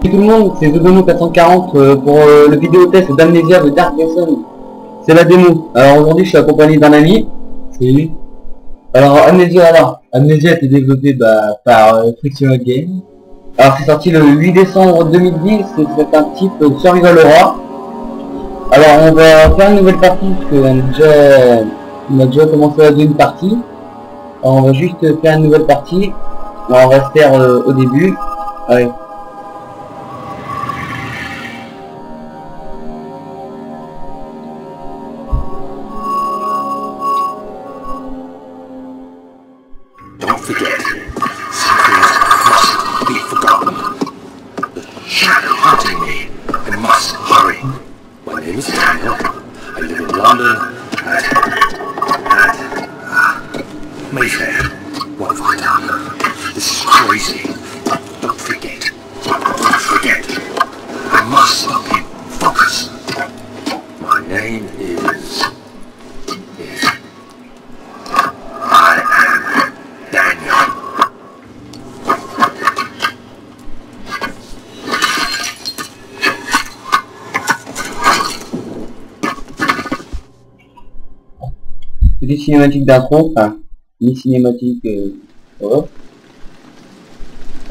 tout le monde, c'est Zodono 440 pour le vidéo test d'Amnesia de Dark Lesson. C'est la démo. Alors aujourd'hui je suis accompagné d'un ami. Oui. Alors Amnesia Amnesia a été développé par Frictional Game. Alors c'est sorti le 8 décembre 2010, c'est un type Survival Horror. Alors on va faire une nouvelle partie parce qu'on a déjà commencé à jouer une partie. Alors, on va juste faire une nouvelle partie. Alors, on va se faire au début. Allez. Don't forget, something must be forgotten. The shadow hunting me. I must hurry. My name is Daniel. I live in London at Mayfair. What have I done? This is crazy. Don't forget. Don't forget. I must stop him. Focus. My name is I am Daniel. Petite cinématique d'intro, enfin, une cinématique, voilà.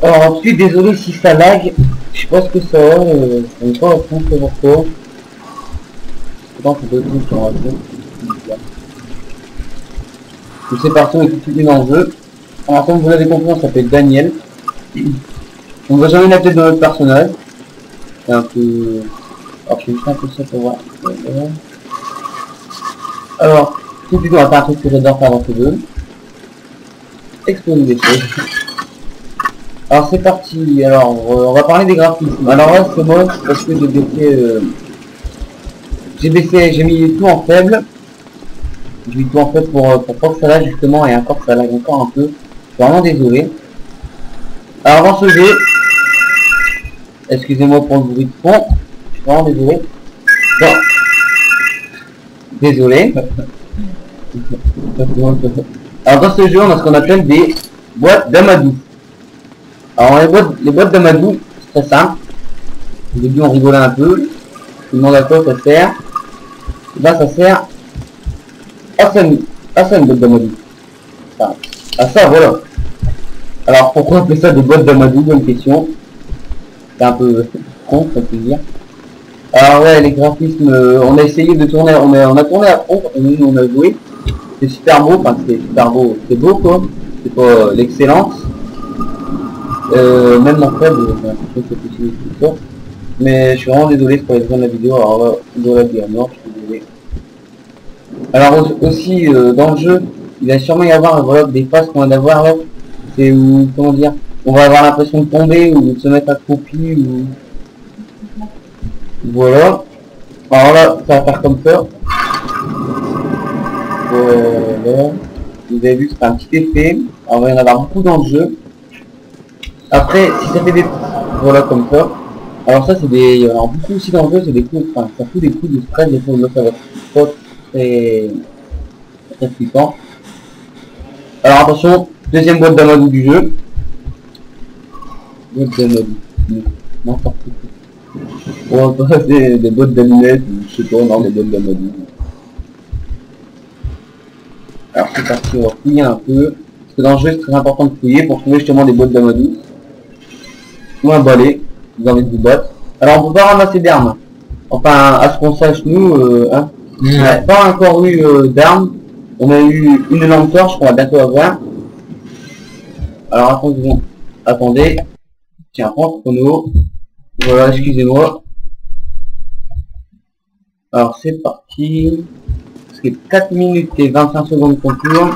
Alors ensuite, désolé si ça lag, je sais pas ce que ça va, je ne sais pas répondre pourquoi. Pourtant, c'est deux trucs qui ont raté. Je sais partout et tout est dans le jeu. Alors comme vous l'avez compris, on s'appelle Daniel. On ne voit jamais la tête de notre personnage. C'est un peu... Alors je fais juste un peu ça pour voir. Alors, tout de suite on va faire un truc que j'adore faire dans ce jeu. Exploser des choses. Alors c'est parti, alors on va parler des graphismes. Alors là c'est moche parce que j'ai mis tout en faible. J'ai mis tout en faible pour pas que ça lag justement, et encore ça lag encore un peu. Je suis vraiment désolé. Alors dans ce jeu, excusez-moi pour le bruit de fond, je suis vraiment désolé. Bon. Désolé. Alors dans ce jeu on a ce qu'on appelle des boîtes d'amadou. Alors les boîtes d'amadou, c'est très simple. Au début on rigolait un peu. Tout le monde à quoi ça sert. Et là ça sert à ça une boîte d'amadou. Enfin, à ça voilà. Alors pourquoi on fait ça des boîtes d'amadou? Bonne question. C'est un peu con, ça peut dire. Alors ouais, les graphismes, on a essayé de tourner, on a tourné à fond, nous on a joué. C'est super beau, enfin c'est super beau, c'est beau quoi. C'est pas l'excellence. Même en fait, mais je suis vraiment désolé pour les gens de la vidéo. Alors là, je dois la dire, non, je suis désolé. Alors aussi dans le jeu, il va sûrement y avoir voilà, des phases qu'on va avoir là. C'est où, comment dire, on va avoir l'impression de tomber ou de se mettre accroupi ou voilà. Alors là, ça va faire comme ça. Voilà. Vous avez vu, c'est un petit effet. Alors, il va y en avoir beaucoup dans le jeu. Après, si ça fait des... Voilà, comme ça. Alors ça, c'est des... Il y en a beaucoup aussi dans le jeu, c'est des coups... Enfin, ça fout des coups de stress, des fois, là, ça va pas très flippant. Alors attention, deuxième boîte d'amadou du jeu. Boîte d'amadou. N'importe quoi. Bon, ça, c'est des boîtes d'allumettes, je sais pas, non, des boîtes d'amadou. Alors c'est parti, on va fouiller un peu. Parce que dans le jeu, c'est très important de fouiller pour trouver justement des boîtes d'amadou. Ou un balai, si vous avez envie de vous battre. Alors on peut pas ramasser d'armes. Enfin, à ce qu'on sache nous, hein. On n'a pas encore eu d'armes. On a eu une lampe torche qu'on va bientôt avoir. Alors attendez. Tiens, prends le chrono. Voilà, excusez-moi. Alors c'est parti. C'est 4 minutes et 25 secondes qu'on tourne.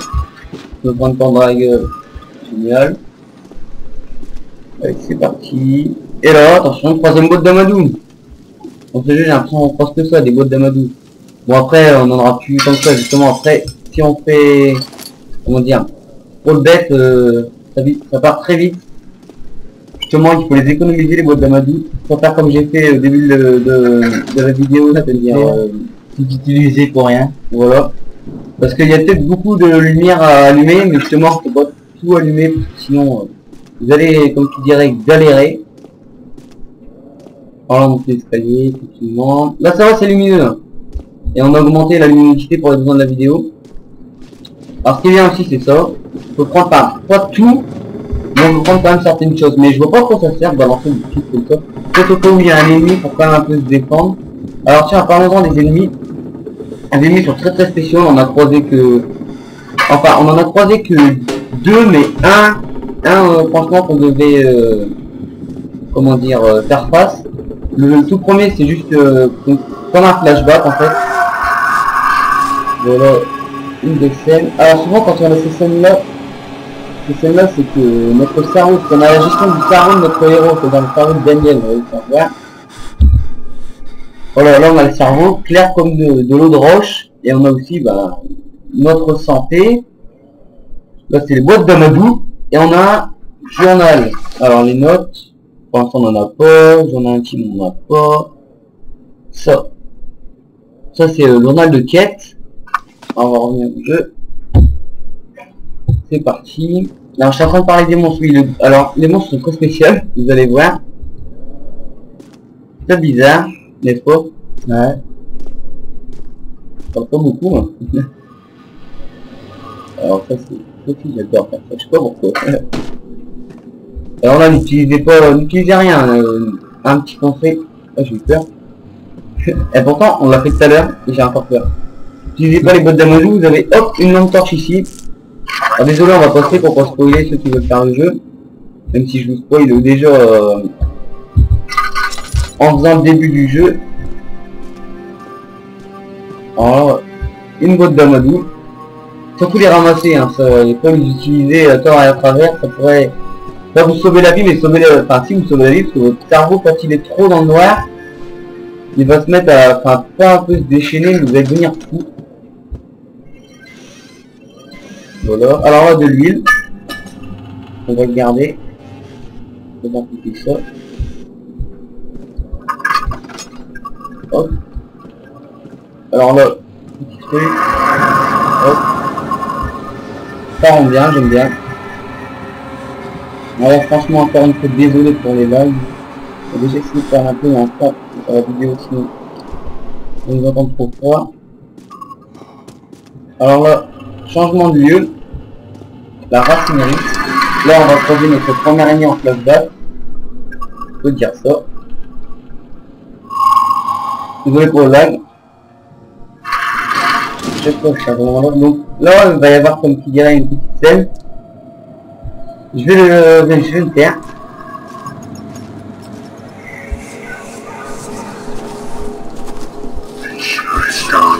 Je me prends le temps de la gueule. Génial. Allez, c'est parti. Et là, attention, troisième boîte d'amadou. Dans ce jeu, j'ai l'impression qu'on croise que ça, des boîtes d'amadou. Bon, après, on en aura plus comme ça, justement. Après, si on fait, comment dire, pour le bête, ça part très vite. Justement, il faut les économiser, les boîtes d'amadou. Faut faire comme j'ai fait au début de la vidéo, c'est-à-dire utiliser pour rien. Voilà. Parce qu'il y a peut-être beaucoup de lumière à allumer, mais justement, faut pas tout allumer, parce que sinon, vous allez, comme tu dirais, galérer. Alors, on monte l'escalier, effectivement. Là, ça va, c'est lumineux. Hein. Et on a augmenté la luminosité pour les besoins de la vidéo. Alors, ce qui est bien aussi, c'est ça. Faut prendre pas tout, mais on peut prendre quand même certaines choses. Mais je vois pas à quoi ça sert de balancer des trucs comme ça. Peut-être au cas où il y a un ennemi pour quand même un peu se défendre. Alors, tiens, parlons-en des ennemis. Les ennemis sont très spéciaux. On en a croisé que... Enfin, on en a croisé que 2, mais un franchement, qu'on devait... comment dire, faire face. Le tout premier, c'est juste comme un flashback, en fait. Voilà, une des scènes. Alors souvent, quand on a ces scènes-là, c'est que notre cerveau, qu'on a la gestion du cerveau de notre héros, c'est dans le cerveau de Daniel, vous voyez, ça va. Voilà, là on a le cerveau clair comme de l'eau de roche, et on a aussi notre santé. Là c'est les boîtes d'Amadou, et on a un journal. Alors les notes, pour l'instant on en a pas, j'en ai un petit, on en a pas. Ça c'est le journal de quête. On va revenir au jeu. C'est parti. Alors je suis en train de parler des monstres. Oui, alors les monstres sont très spéciaux, vous allez voir. C'est bizarre, n'est-ce pas? Ouais. Pas beaucoup. Hein. Alors ça c'est j'adore faire ça, je sais pas pourquoi. Alors là n'utilisez rien. Un petit conseil. Ah, j'ai eu peur. Et pourtant on l'a fait tout à l'heure et j'ai encore peur. N'utilisez pas les bottes d'Amadou, vous avez hop une lampe torche ici. Alors désolé, on va passer pour pas spoiler ceux qui veulent faire le jeu. Même si je vous spoil déjà en faisant le début du jeu. Alors une boîte d'Amadou. Surtout les ramasser, hein, ça, et pas les utiliser à tort et à travers, ça pourrait pas vous sauver la vie, mais sauver enfin si vous sauvez la vie, parce que votre cerveau quand il est trop dans le noir, il va se mettre à, enfin pas un peu se déchaîner, mais vous allez devenir fou. Voilà, alors là de l'huile, on va le garder, on va couper ça. Hop. Alors là, petit truc, hop. Ça rend bien, j'aime bien. Alors franchement encore une fois désolé pour les lags. J'ai déjà essayé de faire un peu en temps sur la vidéo sinon on nous entend trop fort. Alors là, changement de lieu, la raffinerie. Là on va croiser notre première ennemi en flashback. Je peux dire ça. Désolé pour le lag. Je sais pas, ça vraiment là. Donc là il va y avoir comme qui dirait une petite scène. Je vais le faire.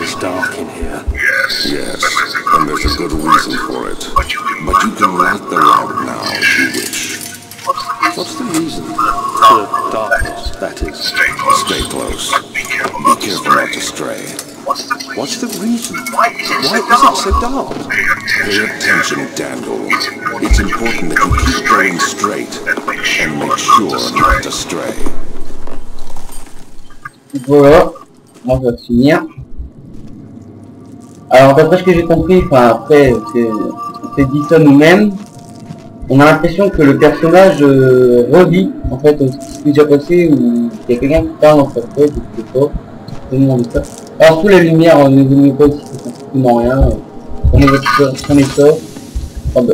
It's dark in here. Yes, and there's a good reason for it. But you can light the lamp now if you wish. What's the reason? The darkness, that is. Stay close. Be careful not to stray. What's the reason? Why is it so dark? Pay attention, Daniel. It's important that you keep going straight and make sure not to stray. Voilà, on va finir. Alors d'après ce que j'ai compris, enfin après c'est dit ça nous-mêmes, on a l'impression que le personnage revit en fait ce qui s'est déjà passé ou qu'il y a quelqu'un qui parle dans sa tête, je sais pas, je me demande ça. Alors sous la lumière, ne vous mettez pas si c'est strictement rien, prenez ça, ah bah,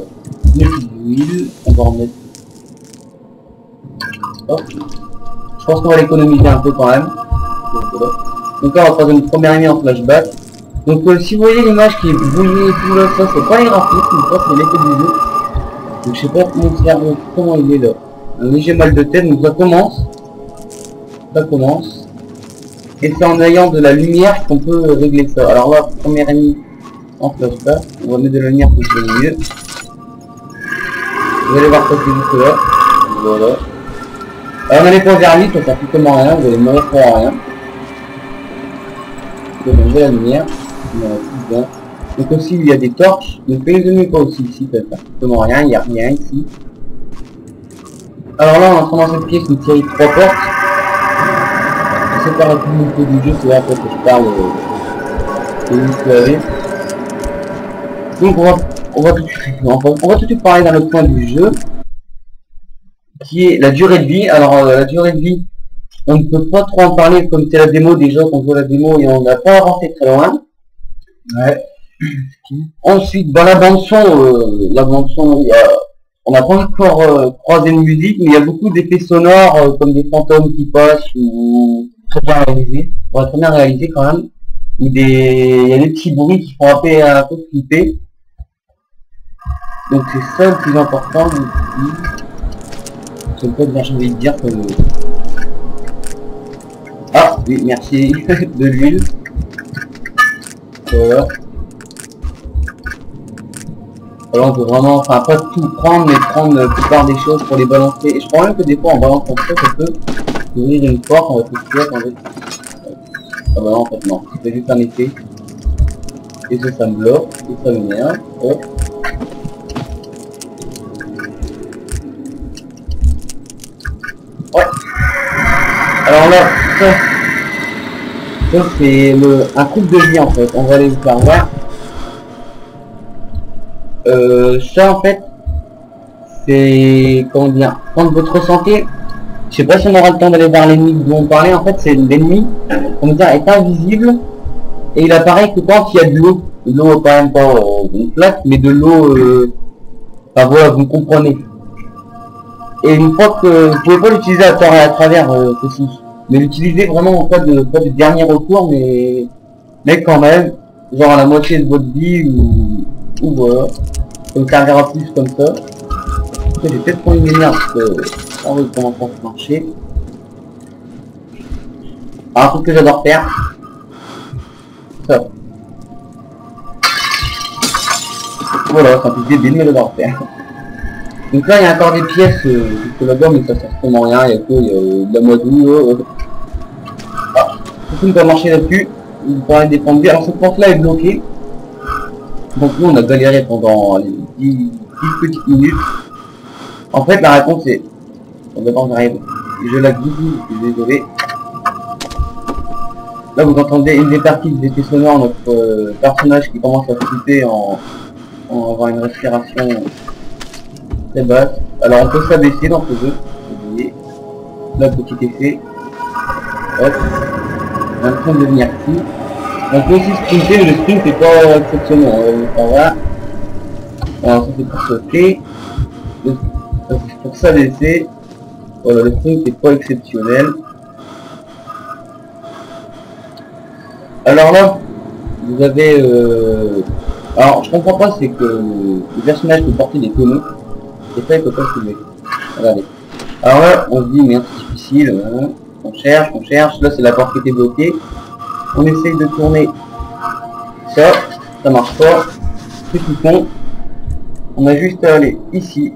une petite huile, on va remettre, hop, je pense qu'on va l'économiser un peu quand même, donc là on va prendre une première ennemi en flashback. Donc si vous voyez l'image qui est brouillée et tout là, ça c'est pas les graphismes, ça c'est l'effet du jeu. Donc je sais pas mon cerveau, comment il est là. Un léger mal de tête, donc ça commence. Et c'est en ayant de la lumière qu'on peut régler ça. Alors là, première ennemi en flashback, on va mettre de la lumière pour le milieu. Vous allez voir ça c'est juste là. Voilà. Alors on n'allait pas vers lui, ça sert strictement à rien, vous allez mourir pour rien. Donc on met la lumière. Donc aussi il y a des torches, donc ne les pas aussi ici, ça sert strictement rien, il n'y a rien ici. Alors là on est en train dans cette pièce une série de 3 portes. C'est pas la communauté du jeu, c'est là après que je parle de l'histoire. Donc on va tout de suite parler dans le point du jeu qui est la durée de vie. Alors la durée de vie, on ne peut pas trop en parler comme c'est la démo déjà, qu'on voit la démo et on n'a pas avancé très loin. Ouais. Ensuite, dans la bande son, on n'a pas encore croisé une musique, mais il y a beaucoup d'effets sonores comme des fantômes qui passent ou très bien réalisés, très bien réalisés quand même. Ou il y a des petits bruits qui font un peu flipper. Donc c'est ça le plus important. C'est peut-être bien, j'ai envie de dire que... Ah oui, merci de l'huile. Voilà. Alors on peut vraiment, enfin pas tout prendre, mais prendre la plupart des choses pour les balancer. Et je crois même que des fois en balançant ça peut ouvrir une porte, on va tout faire en fait. Ah bah non, en fait non, c'est juste un effet. Et ça me bloque, et ça m'énerve. Hop. Ouais. Alors là, ça c'est un couple de vie en fait. On va aller vous faire voir. Ça en fait, c'est comment dire, quand votre santé, je sais pas si on aura le temps d'aller voir l'ennemi dont on parlait. En fait, c'est l'ennemi, comment dire, est invisible et il apparaît que quand il y a de l'eau. L'eau quand même pas plate, mais de l'eau, enfin voilà, vous comprenez. Et une fois que vous pouvez pas l'utiliser à tort et à travers ceci, mais l'utiliser vraiment en cas de dernier recours, mais quand même, genre à la moitié de votre vie ou voilà, ça vous servira plus comme ça. Après, j'ai peut-être pris une lumière parce que on va comment ça peut marcher. Alors, un truc que j'adore faire, ça. Voilà, ça peut être débile mais j'adore faire. Donc là il y a encore des pièces que là-dedans mais ça sert vraiment rien, il y a que de la moiseau. Ah, tout ne peut marcher là-dessus, il pourrait défendre bien. Alors cette porte là est bloquée. Donc nous on a galéré pendant les 10 petites minutes. En fait la réponse est... D'abord j'arrive, je la glisse, je suis désolé. Là vous entendez une des parties des effets sonores, notre personnage qui commence à flipper en avoir une respiration très basse. Alors on peut s'abaisser dans ce jeu, vous voyez, là petit effet, hop, on est en train de devenir fou. On peut aussi sprinter, mais le sprint n'est pas exceptionnel, on va voir. Alors ça c'est pour sauter, c'est pour s'abaisser, voilà, le sprint n'est pas exceptionnel. Alors là, vous avez, alors je comprends pas, c'est que le personnage peut porter des tonneaux. Et ça il peut pas soulever. Regardez. Alors là on se dit merde c'est difficile, on cherche, là c'est la porte qui était bloquée. On essaye de tourner ça marche pas. Qu'est-ce qu'ils font? On a juste à aller ici.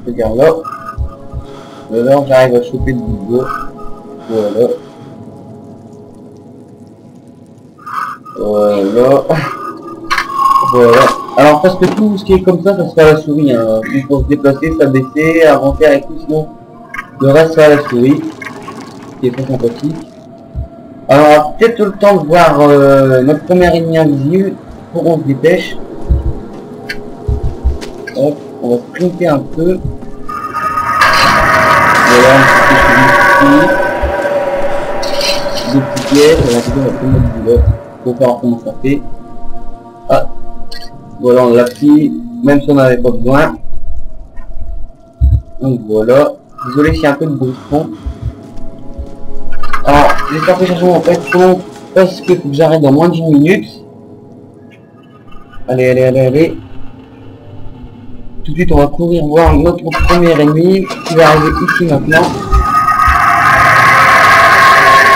C'est-à-dire là. Alors j'arrive à choper le bout. Voilà. Voilà. Voilà. Alors presque tout ce qui est comme ça sera à la souris. Hein. Il faut se déplacer, s'abaisser, avancer avec tout, sinon le reste sera à la souris. Qui est très sympathique. Alors on a peut-être le temps de voir notre premier ennemi invisible. Pour qu'on se dépêche. Hop, on va sprinter un peu. Voilà, des petites pièces, on va tout mettre du boulot pour voir comment ça fait. Ah, voilà, on l'a pris, même si on n'avait pas besoin. Donc voilà, désolé s'il y a un peu de bruit de fond. Alors, j'espère que les changements vont pas être trop longs parce que faut que j'arrête dans moins de 10 minutes. Allez. Tout de suite, on va courir voir notre premier ennemi qui va arriver ici maintenant.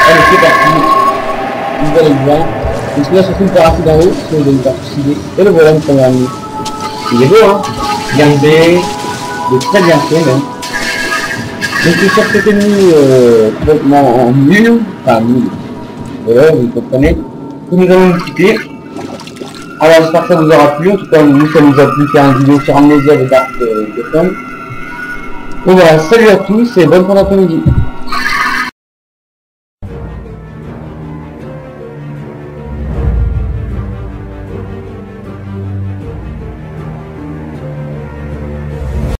Allez, c'est parti. Vous allez le voir. Donc là, surtout le parasite d'en haut, si on doit nous faire suicider. Et le voilà, notre premier ennemi. Il est beau, hein. Bien fait. Il est très bien fait, même. Donc c'est sur cet ennemi complètement nul. Enfin, nul. Voilà, vous comprenez. Que nous allons nous quitter. Alors j'espère que ça vous aura plu, en tout cas nous ça nous a plu faire une vidéo sur Amnesia de Dark Gotham. Donc voilà, salut à tous et bonne fin d'après-midi.